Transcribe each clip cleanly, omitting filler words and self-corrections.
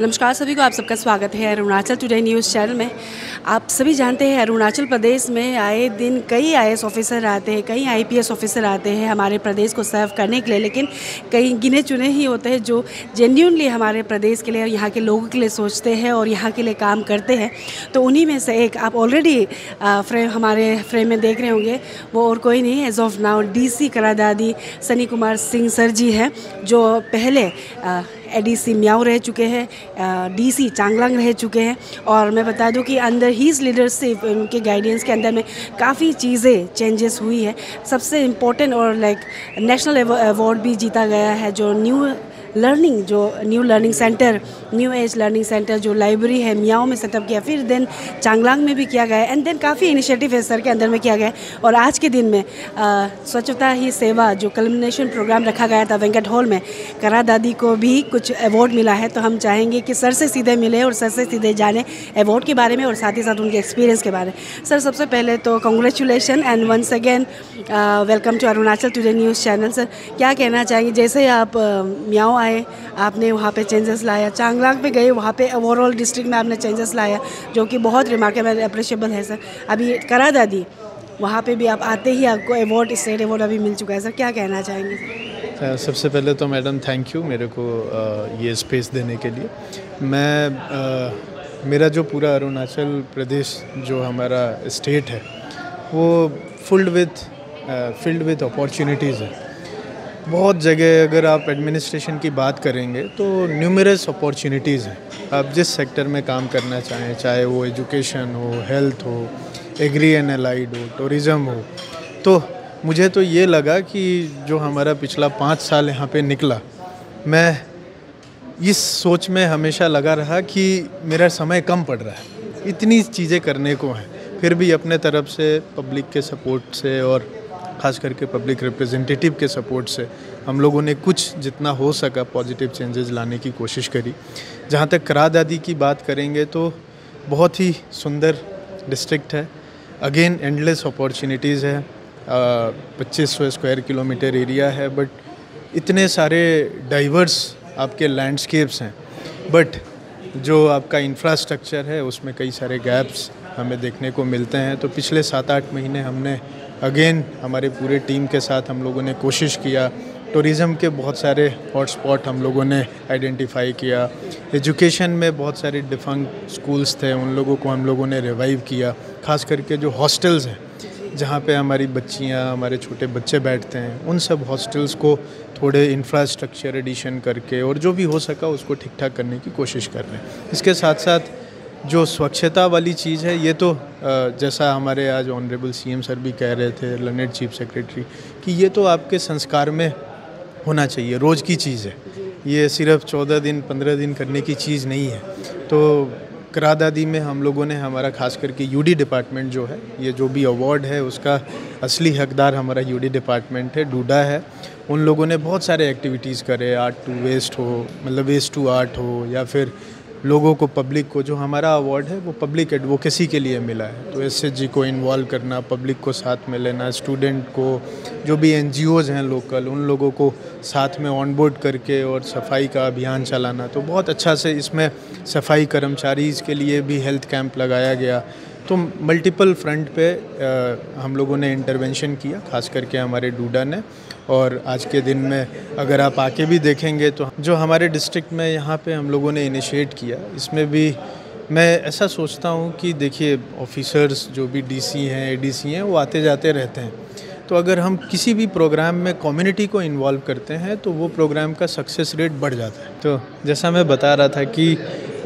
नमस्कार सभी को, आप सबका स्वागत है अरुणाचल टुडे न्यूज़ चैनल में। आप सभी जानते हैं अरुणाचल प्रदेश में आए दिन कई आईएएस ऑफिसर आते हैं, कई आईपीएस ऑफिसर आते हैं हमारे प्रदेश को सर्व करने के लिए, लेकिन कई गिने चुने ही होते हैं जो जेन्युइनली हमारे प्रदेश के लिए और यहाँ के लोगों के लिए सोचते हैं और यहाँ के लिए काम करते हैं। तो उन्हीं में से एक आप ऑलरेडी हमारे फ्रेम में देख रहे होंगे, वो और कोई नहीं, एज ऑफ नाउ डीसी करादादी सनी कुमार सिंह सर जी हैं, जो पहले एडीसी म्याऊ रह चुके हैं, डीसी चांगलांग रह चुके हैं। और मैं बता दूं कि अंडर हीज़ लीडरशिप, उनके गाइडेंस के अंदर में काफ़ी चीज़ें चेंजेस हुई है। सबसे इम्पोर्टेंट और नेशनल अवार्ड भी जीता गया है, जो new learning centre, new age learning centre जो लाइब्रेरी है म्याऊ में सेटअप किया, फिर देन चांगलांग में भी किया गया एंड देन काफ़ी इनिशिएटिव है सर के अंदर में किया गया। और आज के दिन में स्वच्छता ही सेवा जो कल्मिनेशन प्रोग्राम रखा गया था वेंकट हॉल में, करा दादी को भी कुछ अवार्ड मिला है। तो हम चाहेंगे कि सर से सीधे मिले और सर से सीधे जाने अवार्ड के बारे में और साथ ही साथ उनके एक्सपीरियंस के बारे में। सर, सबसे पहले तो congratulation and once again welcome to Arunachal today news channel. Sir, क्या कहना चाहेंगे, जैसे आप म्याऊ आए, आपने वहाँ पे चेंजेस लाया, चांगलांग पे गए, वहाँ पे ओवरऑल डिस्ट्रिक्ट में आपने चेंजेस लाया, जो कि बहुत रिमार्केबल अप्रिशिएबल है सर। अभी करा दादी, वहाँ पे भी आप आते ही आपको अवार्ड, स्टेट अवार्ड अभी मिल चुका है सर, क्या कहना चाहेंगे? सबसे पहले तो मैडम थैंक यू मेरे को ये स्पेस देने के लिए। मेरा जो पूरा अरुणाचल प्रदेश जो हमारा स्टेट है वो फिल्ड विथ अपॉर्चुनिटीज़ है। बहुत जगह अगर आप एडमिनिस्ट्रेशन की बात करेंगे तो न्यूमरस अपॉर्चुनिटीज़ हैं। आप जिस सेक्टर में काम करना चाहें, चाहे वो एजुकेशन हो, हेल्थ हो, एग्री एंड अलाइड हो, टूरिज़्म हो, तो मुझे तो ये लगा कि जो हमारा पिछला 5 साल यहाँ पे निकला, मैं इस सोच में हमेशा लगा रहा कि मेरा समय कम पड़ रहा है, इतनी चीज़ें करने को हैं। फिर भी अपने तरफ से पब्लिक के सपोर्ट से और ख़ास करके पब्लिक रिप्रेजेंटेटिव के सपोर्ट से हम लोगों ने कुछ जितना हो सका पॉजिटिव चेंजेस लाने की कोशिश करी। जहाँ तक करा दादी की बात करेंगे तो बहुत ही सुंदर डिस्ट्रिक्ट है, अगेन एंडलेस अपॉर्चुनिटीज़ है। 2500 स्क्वायर किलोमीटर एरिया है, बट इतने सारे डाइवर्स आपके लैंडस्केप्स हैं, बट जो आपका इंफ्रास्ट्रक्चर है उसमें कई सारे गैप्स हमें देखने को मिलते हैं। तो पिछले 7-8 महीने हमने अगेन हमारे पूरे टीम के साथ हम लोगों ने कोशिश किया, टूरिज़्म के बहुत सारे हॉटस्पॉट हम लोगों ने आइडेंटिफाई किया। एजुकेशन में बहुत सारे डिफंक्ट स्कूल्स थे, उन लोगों को हम लोगों ने रिवाइव किया। खास करके जो हॉस्टल्स हैं जहाँ पे हमारी बच्चियाँ, हमारे छोटे बच्चे बैठते हैं, उन सब हॉस्टल्स को थोड़े इंफ्रास्ट्रक्चर एडिशन करके और जो भी हो सका उसको ठीक ठाक करने की कोशिश कर रहे हैं। इसके साथ साथ जो स्वच्छता वाली चीज़ है, ये तो जैसा हमारे आज ऑनरेबल सीएम सर भी कह रहे थे, लर्नेड चीफ सेक्रेटरी, कि ये तो आपके संस्कार में होना चाहिए, रोज़ की चीज़ है, ये सिर्फ 14 दिन 15 दिन करने की चीज़ नहीं है। तो करा दादी में हम लोगों ने, हमारा खास करके यूडी डिपार्टमेंट जो है, ये जो भी अवार्ड है उसका असली हकदार हमारा यूडी डिपार्टमेंट है, डूडा है। उन लोगों ने बहुत सारे एक्टिविटीज़ करे, आर्ट टू वेस्ट हो, मतलब वेस्ट टू आर्ट हो, या फिर लोगों को, पब्लिक को, जो हमारा अवार्ड है वो पब्लिक एडवोकेसी के लिए मिला है। तो एसएचजी को इन्वॉल्व करना, पब्लिक को साथ में लेना, स्टूडेंट को, जो भी एनजीओज़ हैं लोकल, उन लोगों को साथ में ऑनबोर्ड करके और सफाई का अभियान चलाना। तो बहुत अच्छा से इसमें सफाई कर्मचारीज़ के लिए भी हेल्थ कैंप लगाया गया। तो मल्टीपल फ्रंट पे हम लोगों ने इंटरवेंशन किया, खास करके हमारे डूडा ने। और आज के दिन में अगर आप आके भी देखेंगे तो जो हमारे डिस्ट्रिक्ट में यहाँ पे हम लोगों ने इनिशिएट किया, इसमें भी मैं ऐसा सोचता हूँ कि देखिए, ऑफिसर्स जो भी डीसी हैं, एडीसी हैं, वो आते जाते रहते हैं। तो अगर हम किसी भी प्रोग्राम में कम्युनिटी को इन्वॉल्व करते हैं तो वो प्रोग्राम का सक्सेस रेट बढ़ जाता है। तो जैसा मैं बता रहा था कि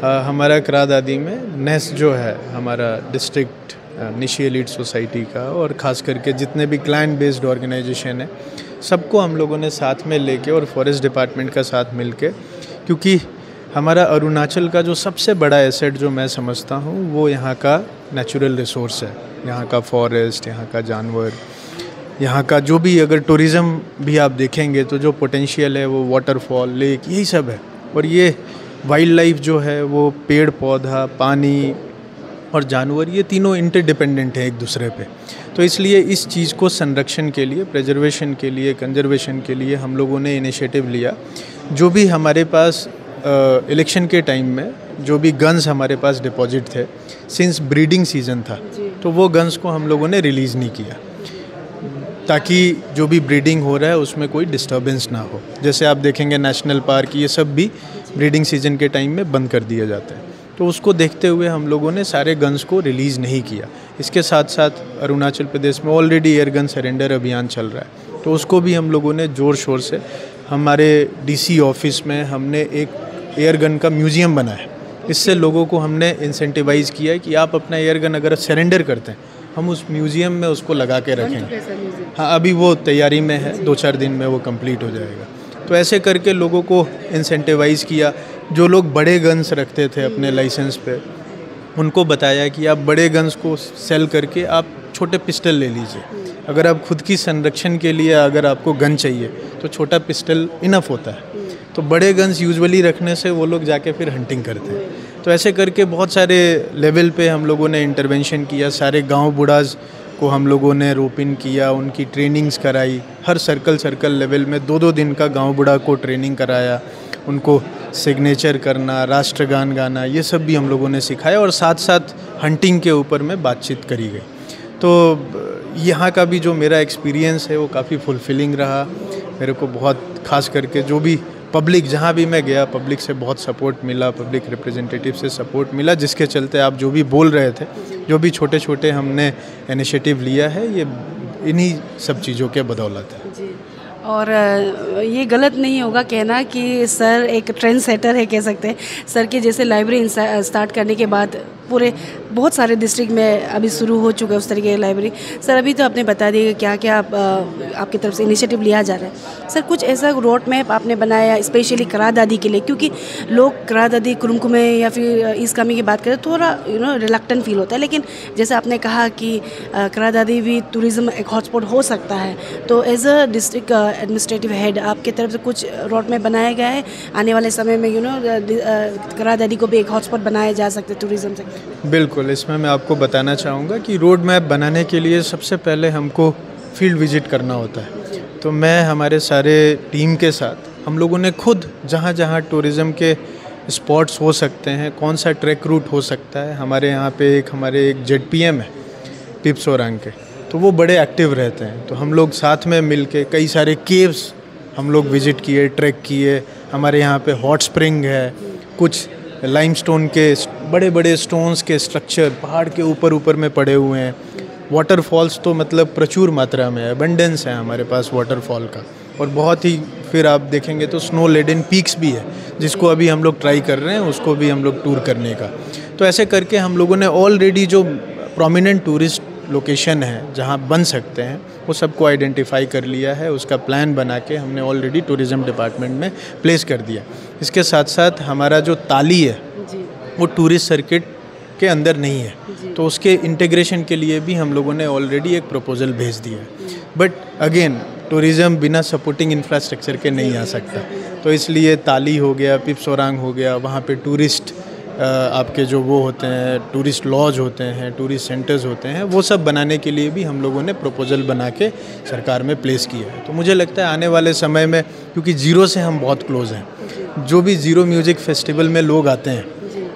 हमारा करा दादी में नेस जो है हमारा डिस्ट्रिक्ट निशी एलीट सोसाइटी का, और ख़ास करके जितने भी क्लाइंट बेस्ड ऑर्गेनाइजेशन है, सबको हम लोगों ने साथ में लेके और फॉरेस्ट डिपार्टमेंट का साथ मिलके, क्योंकि हमारा अरुणाचल का जो सबसे बड़ा एसेट जो मैं समझता हूँ वो यहाँ का नेचुरल रिसोर्स है, यहाँ का फॉरेस्ट, यहाँ का जानवर, यहाँ का जो भी, अगर टूरिज़्म भी आप देखेंगे तो जो पोटेंशियल है वो वाटरफॉल, लेक, यही सब है। और ये वाइल्ड लाइफ जो है वो पेड़ पौधा, पानी और जानवर, ये तीनों इंटरडिपेंडेंट है एक दूसरे पे। तो इसलिए इस चीज़ को संरक्षण के लिए, प्रिजर्वेशन के लिए, कंजर्वेशन के लिए हम लोगों ने इनिशिएटिव लिया। जो भी हमारे पास इलेक्शन के टाइम में जो भी गन्स हमारे पास डिपॉजिट थे, सिंस ब्रीडिंग सीज़न था, तो वो गन्स को हम लोगों ने रिलीज़ नहीं किया ताकि जो भी ब्रीडिंग हो रहा है उसमें कोई डिस्टर्बेंस ना हो। जैसे आप देखेंगे नेशनल पार्क ये सब भी ब्रीडिंग सीजन के टाइम में बंद कर दिया जाता है, तो उसको देखते हुए हम लोगों ने सारे गन्स को रिलीज़ नहीं किया। इसके साथ साथ अरुणाचल प्रदेश में ऑलरेडी एयर गन सरेंडर अभियान चल रहा है, तो उसको भी हम लोगों ने ज़ोर शोर से, हमारे डीसी ऑफिस में हमने एक एयर गन का म्यूज़ियम बनाया। इससे लोगों को हमने इंसेंटिवाइज़ किया है कि आप अपना एयर गन अगर सरेंडर करते हैं, हम उस म्यूज़ियम में उसको लगा के रखेंगे। हाँ, अभी वो तैयारी में है, 2-4 दिन में वो कंप्लीट हो जाएगा। तो ऐसे करके लोगों को इंसेंटिवाइज़ किया। जो लोग बड़े गन्स रखते थे अपने लाइसेंस पे, उनको बताया कि आप बड़े गन्स को सेल करके आप छोटे पिस्टल ले लीजिए। अगर आप खुद की संरक्षण के लिए अगर आपको गन चाहिए तो छोटा पिस्टल इनफ होता है। तो बड़े गन्स यूजुअली रखने से वो लोग जाके फिर हंटिंग करते हैं। तो ऐसे करके बहुत सारे लेवल पे हम लोगों ने इंटरवेंशन किया। सारे गांव बुढ़ाज को हम लोगों ने रोप इन किया, उनकी ट्रेनिंग्स कराई। हर सर्कल लेवल में 2-2 दिन का गांव बुढ़ा को ट्रेनिंग कराया। उनको सिग्नेचर करना, राष्ट्रगान गाना, ये सब भी हम लोगों ने सिखाया और साथ साथ हंटिंग के ऊपर में बातचीत करी गई। तो यहाँ का भी जो मेरा एक्सपीरियंस है वो काफ़ी फुलफिलिंग रहा मेरे को। बहुत खास करके जो भी पब्लिक, जहाँ भी मैं गया पब्लिक से बहुत सपोर्ट मिला, पब्लिक रिप्रेजेंटेटिव से सपोर्ट मिला, जिसके चलते आप जो भी बोल रहे थे, जो भी छोटे छोटे हमने इनिशिएटिव लिया है, ये इन्हीं सब चीज़ों के बदौलत है। और ये गलत नहीं होगा कहना कि सर एक ट्रेंड सेटर है, कह सकते हैं। सर के जैसे लाइब्रेरी स्टार्ट करने के बाद पूरे बहुत सारे डिस्ट्रिक्ट में अभी शुरू हो चुका है उस तरीके की लाइब्रेरी। सर अभी तो आपने बता दिया क्या क्या आपकी तरफ से इनिशिएटिव लिया जा रहा है। सर कुछ ऐसा रोड मैप आपने बनाया स्पेशली करा दादी के लिए, क्योंकि लोग करा दादी कुरुमकुमे या फिर ईस्ट कामेंग की बात करें थोड़ा रिलक्टेंट फील होता है, लेकिन जैसे आपने कहा कि करा दादी भी टूरिज़्म एक हॉटस्पॉट हो सकता है, तो as a district administrative head आपके तरफ से कुछ रोड मैप बनाया गया है आने वाले समय में करा दादी को भी एक हॉटस्पॉट बनाया जा सकता है टूरिज़्म से? बिल्कुल, इसमें मैं आपको बताना चाहूँगा कि रोड मैप बनाने के लिए सबसे पहले हमको फील्ड विजिट करना होता है। तो मैं हमारे सारे टीम के साथ हम लोगों ने खुद जहाँ जहाँ टूरिज़्म के स्पॉट्स हो सकते हैं, कौन सा ट्रैक रूट हो सकता है, हमारे यहाँ पे हमारे एक ZPM है पिपसोरांग के, तो वो बड़े एक्टिव रहते हैं। तो हम लोग साथ में मिल के कई सारे केव्स हम लोग विज़िट किए, ट्रैक किए। हमारे यहाँ पे हॉट स्प्रिंग है, कुछ लाइमस्टोन के बड़े बड़े स्टोन्स के स्ट्रक्चर पहाड़ के ऊपर में पड़े हुए हैं। वाटरफॉल्स तो मतलब प्रचुर मात्रा में है, अबंडेंस है हमारे पास वाटरफॉल का। और बहुत ही फिर आप देखेंगे तो स्नो लेडन पीक्स भी है, जिसको अभी हम लोग ट्राई कर रहे हैं, उसको भी हम लोग टूर करने का। तो ऐसे करके हम लोगों ने ऑलरेडी जो प्रोमिनेंट टूरिस्ट लोकेशन है जहाँ बन सकते हैं वो सबको आइडेंटिफाई कर लिया है। उसका प्लान बना के हमने ऑलरेडी टूरिज़्म डिपार्टमेंट में प्लेस कर दिया। इसके साथ साथ हमारा जो ताली है वो टूरिस्ट सर्किट के अंदर नहीं है, तो उसके इंटीग्रेशन के लिए भी हम लोगों ने ऑलरेडी एक प्रपोजल भेज दिया है। बट अगेन टूरिज़्म बिना सपोर्टिंग इंफ्रास्ट्रक्चर के नहीं आ सकता, तो इसलिए ताली हो गया, पिपसोरांग हो गया, वहाँ पे टूरिस्ट आपके जो वो होते हैं, टूरिस्ट लॉज होते हैं, टूरिस्ट सेंटर्स होते हैं, वो सब बनाने के लिए भी हम लोगों ने प्रपोजल बना के सरकार में प्लेस किया है। तो मुझे लगता है आने वाले समय में, क्योंकि ज़ीरो से हम बहुत क्लोज हैं, जो भी ज़ीरो म्यूज़िक फेस्टिवल में लोग आते हैं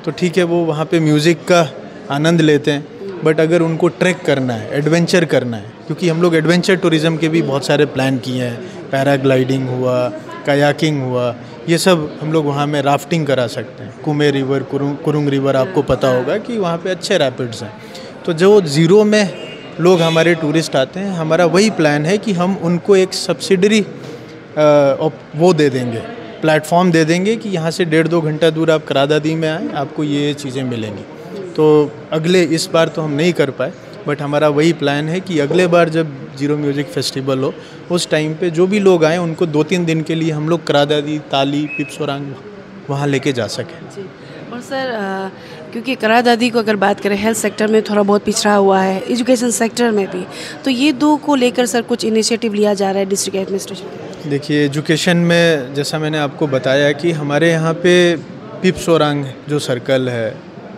तो ठीक है वो वहाँ पे म्यूज़िक का आनंद लेते हैं, बट अगर उनको ट्रैक करना है, एडवेंचर करना है, क्योंकि हम लोग एडवेंचर टूरिज़्म के भी बहुत सारे प्लान किए हैं, पैराग्लाइडिंग हुआ, कायाकिंग हुआ, ये सब हम लोग वहाँ में राफ्टिंग करा सकते हैं। कुमे रिवर, कुरुंग रिवर, आपको पता होगा कि वहाँ पे अच्छे रैपिड्स हैं। तो जो ज़ीरो में लोग हमारे टूरिस्ट आते हैं, हमारा वही प्लान है कि हम उनको एक सब्सिडरी वो दे देंगे, प्लेटफॉर्म दे देंगे कि यहाँ से 1.5-2 घंटा दूर आप करा दादी में आएँ, आपको ये चीज़ें मिलेंगी। तो अगले, इस बार तो हम नहीं कर पाए, बट हमारा वही प्लान है कि अगले बार जब ज़ीरो म्यूज़िक फेस्टिवल हो, उस टाइम पे जो भी लोग आएँ उनको 2-3 दिन के लिए हम लोग करा दादी, ताली, पिपसोरांग वहाँ लेके जा सकें। और सर क्योंकि करा दादी को अगर बात करें हेल्थ सेक्टर में थोड़ा बहुत पिछड़ा हुआ है, एजुकेशन सेक्टर में भी, तो ये दो को लेकर सर कुछ इनिशिएटिव लिया जा रहा है डिस्ट्रिक्ट एडमिनिस्ट्रेशन? देखिए, एजुकेशन में जैसा मैंने आपको बताया कि हमारे यहाँ पे पिपसोरांग जो सर्कल है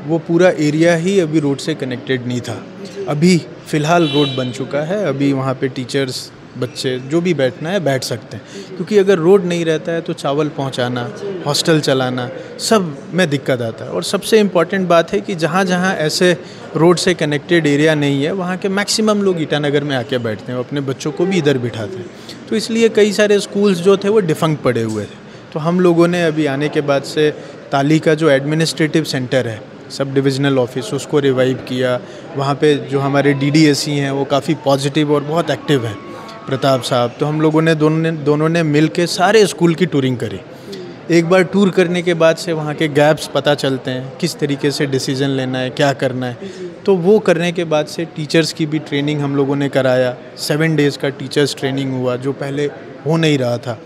वो पूरा एरिया ही अभी रोड से कनेक्टेड नहीं था। अभी फ़िलहाल रोड बन चुका है, अभी वहाँ पे टीचर्स बच्चे जो भी बैठना है बैठ सकते हैं, क्योंकि अगर रोड नहीं रहता है तो चावल पहुंचाना, हॉस्टल चलाना सब में दिक्कत आता है। और सबसे इम्पॉर्टेंट बात है कि जहाँ जहाँ ऐसे रोड से कनेक्टेड एरिया नहीं है वहाँ के मैक्सिमम लोग ईटानगर में आके बैठते हैं, अपने बच्चों को भी इधर बिठाते हैं। तो इसलिए कई सारे स्कूल्स जो थे वो डिफंक्ट पड़े हुए थे। तो हम लोगों ने अभी आने के बाद से ताली का जो एडमिनिस्ट्रेटिव सेंटर है, सब डिविजनल ऑफिस, उसको रिवाइव किया। वहाँ पे जो हमारे DDSE हैं वो काफ़ी पॉजिटिव और बहुत एक्टिव हैं, प्रताप साहब। तो हम लोगों ने दोनों ने मिल के सारे स्कूल की टूरिंग करी। एक बार टूर करने के बाद से वहाँ के गैप्स पता चलते हैं, किस तरीके से डिसीजन लेना है, क्या करना है। तो वो करने के बाद से टीचर्स की भी ट्रेनिंग हम लोगों ने कराया। 7 डेज़ का टीचर्स ट्रेनिंग हुआ, जो पहले हो नहीं रहा था,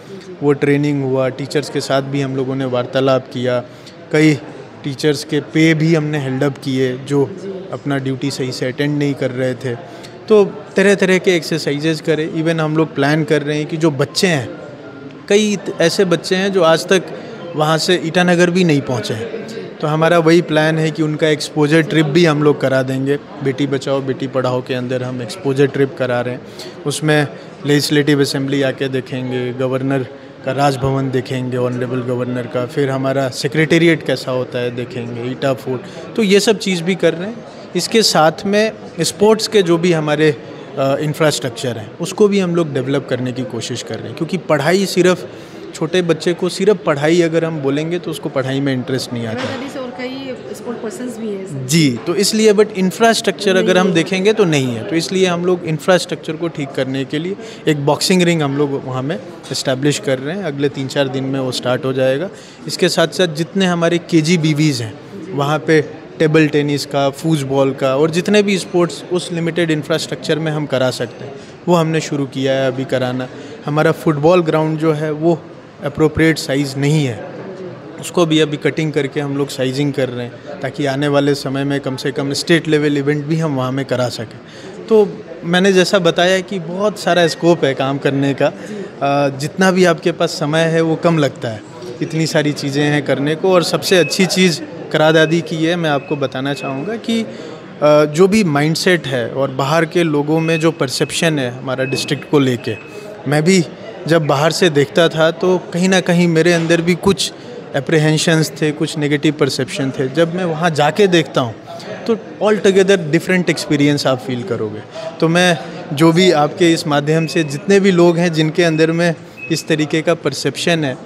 वो ट्रेनिंग हुआ। टीचर्स के साथ भी हम लोगों ने वार्तालाप किया। कई टीचर्स के पे भी हमने हेल्डअप किए जो अपना ड्यूटी सही से अटेंड नहीं कर रहे थे। तो तरह तरह के एक्सरसाइजेज करे। इवन हम लोग प्लान कर रहे हैं कि जो बच्चे हैं, कई ऐसे बच्चे हैं जो आज तक वहाँ से ईटानगर भी नहीं पहुँचे हैं, तो हमारा वही प्लान है कि उनका एक्सपोजर ट्रिप भी हम लोग करा देंगे। बेटी बचाओ बेटी पढ़ाओ के अंदर हम एक्सपोजर ट्रिप करा रहे हैं। उसमें लेजिस्लेटिव असेंबली आके देखेंगे, गवर्नर का राजभवन देखेंगे, ऑनरेबल गवर्नर का, फिर हमारा सेक्रेटेरिएट कैसा होता है देखेंगे, ईटा फोर्ट। तो ये सब चीज़ भी कर रहे हैं। इसके साथ में स्पोर्ट्स के जो भी हमारे इंफ्रास्ट्रक्चर है उसको भी हम लोग डेवलप करने की कोशिश कर रहे हैं, क्योंकि पढ़ाई सिर्फ छोटे बच्चे को सिर्फ पढ़ाई अगर हम बोलेंगे तो उसको पढ़ाई में इंटरेस्ट नहीं आता और कई स्पोर्ट पर्सन्स भी हैं जी। तो इसलिए बट इंफ्रास्ट्रक्चर अगर हम देखेंगे तो नहीं है। तो इसलिए हम लोग इंफ्रास्ट्रक्चर को ठीक करने के लिए एक बॉक्सिंग रिंग हम लोग वहाँ में इस्टेब्लिश कर रहे हैं। अगले 3-4 दिन में वो स्टार्ट हो जाएगा। इसके साथ साथ जितने हमारे KGBVs हैं वहाँ पे टेबल टेनिस का, फूटबॉल का और जितने भी स्पोर्ट्स उस लिमिटेड इंफ्रास्ट्रक्चर में हम करा सकते हैं वो हमने शुरू किया है अभी कराना। हमारा फुटबॉल ग्राउंड जो है वो अप्रोप्रिएट साइज़ नहीं है, उसको भी अभी कटिंग करके हम लोग साइजिंग कर रहे हैं, ताकि आने वाले समय में कम से कम स्टेट लेवल इवेंट भी हम वहाँ में करा सकें। तो मैंने जैसा बताया कि बहुत सारा स्कोप है काम करने का। जितना भी आपके पास समय है वो कम लगता है, इतनी सारी चीज़ें हैं करने को। और सबसे अच्छी चीज़ करादादी की है, मैं आपको बताना चाहूँगा कि जो भी माइंडसेट है और बाहर के लोगों में जो परसेप्शन है हमारा डिस्ट्रिक्ट को लेके, मैं भी जब बाहर से देखता था तो कहीं ना कहीं मेरे अंदर भी कुछ एप्रीहेंशंस थे, कुछ नेगेटिव परसेप्शन थे। जब मैं वहाँ जाके देखता हूँ तो ऑल टुगेदर डिफरेंट एक्सपीरियंस आप फील करोगे। तो मैं जो भी आपके इस माध्यम से जितने भी लोग हैं जिनके अंदर में इस तरीके का परसेप्शन है,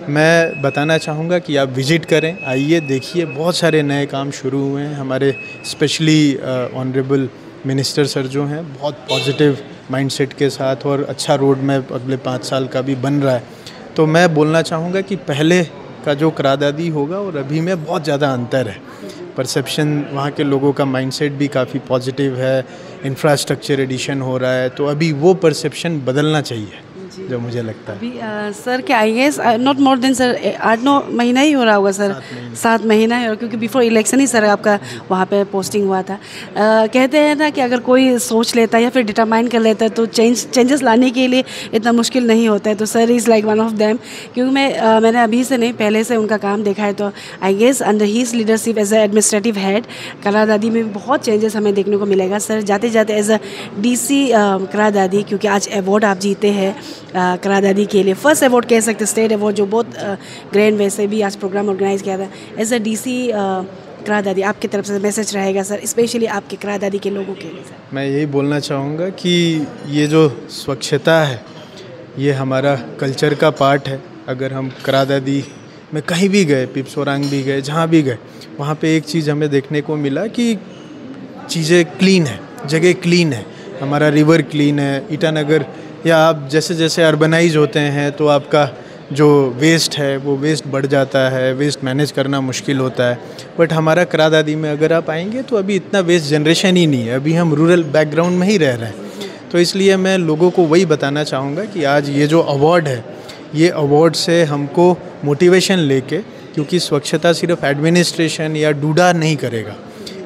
मैं बताना चाहूँगा कि आप विज़िट करें, आइए देखिए। बहुत सारे नए काम शुरू हुए हैं हमारे, स्पेशली ऑनरेबल मिनिस्टर सर जो हैं बहुत पॉजिटिव माइंडसेट के साथ, और अच्छा रोड मैप अगले 5 साल का भी बन रहा है। तो मैं बोलना चाहूँगा कि पहले का जो करादादी होगा और अभी में बहुत ज़्यादा अंतर है। परसेप्शन वहाँ के लोगों का माइंडसेट भी काफ़ी पॉजिटिव है, इंफ्रास्ट्रक्चर एडिशन हो रहा है, तो अभी वो परसेप्शन बदलना चाहिए जो मुझे लगता है। अभी सर क्या IAS not more than sir 8-9 महीना ही हो रहा होगा सर, 7 महीना है, क्योंकि बिफोर इलेक्शन ही सर आपका वहाँ पे पोस्टिंग हुआ था। कहते हैं ना कि अगर कोई सोच लेता है या फिर डिटरमाइन कर लेता है तो चेंजेस लाने के लिए इतना मुश्किल नहीं होता है। तो sir is like one of them, क्योंकि मैंने अभी से नहीं पहले से उनका काम देखा है। तो I guess under his leadership as a administrative head करादादी में बहुत चेंजेस हमें देखने को मिलेगा। सर जाते जाते एज अ DC करादादी, क्योंकि आज अवार्ड आप जीते हैं करादादी के लिए, फर्स्ट अवार्ड कह सकते स्टेट अवार्ड, जो बहुत ग्रैंड वैसे भी आज प्रोग्राम ऑर्गेनाइज किया था। एज अ DC करादादी आपकी तरफ से मैसेज रहेगा सर, स्पेशली आपके करादादी के लोगों के लिए? सर मैं यही बोलना चाहूँगा कि ये जो स्वच्छता है ये हमारा कल्चर का पार्ट है। अगर हम करादादी में कहीं भी गए, पिपसोरांग भी गए, जहाँ भी गए, वहाँ पे एक चीज़ हमें देखने को मिला कि चीज़ें क्लीन है, जगह क्लीन है, हमारा रिवर क्लीन है। ईटानगर या आप जैसे जैसे अर्बनाइज होते हैं तो आपका जो वेस्ट है वो वेस्ट बढ़ जाता है, वेस्ट मैनेज करना मुश्किल होता है। बट हमारा करादादी में अगर आप आएंगे तो अभी इतना वेस्ट जनरेशन ही नहीं है, अभी हम रूरल बैकग्राउंड में ही रह रहे हैं। तो इसलिए मैं लोगों को वही बताना चाहूँगा कि आज ये जो अवार्ड है, ये अवार्ड से हमको मोटिवेशन लेके, क्योंकि स्वच्छता सिर्फ एडमिनिस्ट्रेशन या डूडा नहीं करेगा,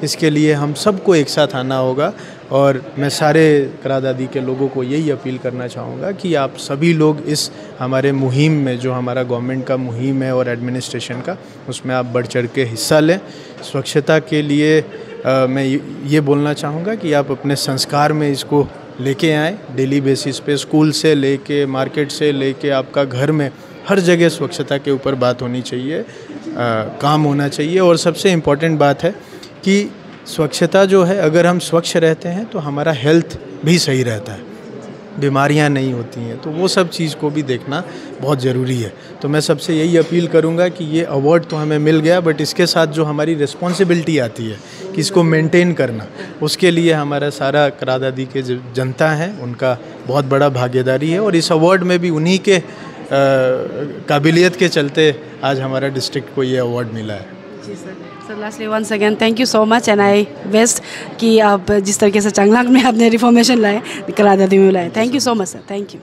इसके लिए हम सबको एक साथ आना होगा। और मैं सारे करादादी के लोगों को यही अपील करना चाहूँगा कि आप सभी लोग इस हमारे मुहिम में, जो हमारा गवर्नमेंट का मुहिम है और एडमिनिस्ट्रेशन का, उसमें आप बढ़ चढ़ के हिस्सा लें। स्वच्छता के लिए मैं ये बोलना चाहूँगा कि आप अपने संस्कार में इसको लेके आए डेली बेसिस पे, स्कूल से लेके, मार्केट से लेके, आपका घर में, हर जगह स्वच्छता के ऊपर बात होनी चाहिए, काम होना चाहिए। और सबसे इम्पॉर्टेंट बात है कि स्वच्छता जो है, अगर हम स्वच्छ रहते हैं तो हमारा हेल्थ भी सही रहता है, बीमारियां नहीं होती हैं, तो वो सब चीज़ को भी देखना बहुत ज़रूरी है। तो मैं सबसे यही अपील करूंगा कि ये अवार्ड तो हमें मिल गया, बट इसके साथ जो हमारी रिस्पॉन्सिबिलिटी आती है कि इसको मेंटेन करना, उसके लिए हमारा सारा करादादी के जो जनता है उनका बहुत बड़ा भागीदारी है। और इस अवार्ड में भी उन्हीं के काबिलियत के चलते आज हमारा डिस्ट्रिक्ट को ये अवार्ड मिला है। जी sir. Sir lastly once again thank you so much and I best कि आप जिस तरीके से चांगलांग में आपने रिफॉर्मेशन लाए, करादादी में लाए। Thank you so much sir, thank you.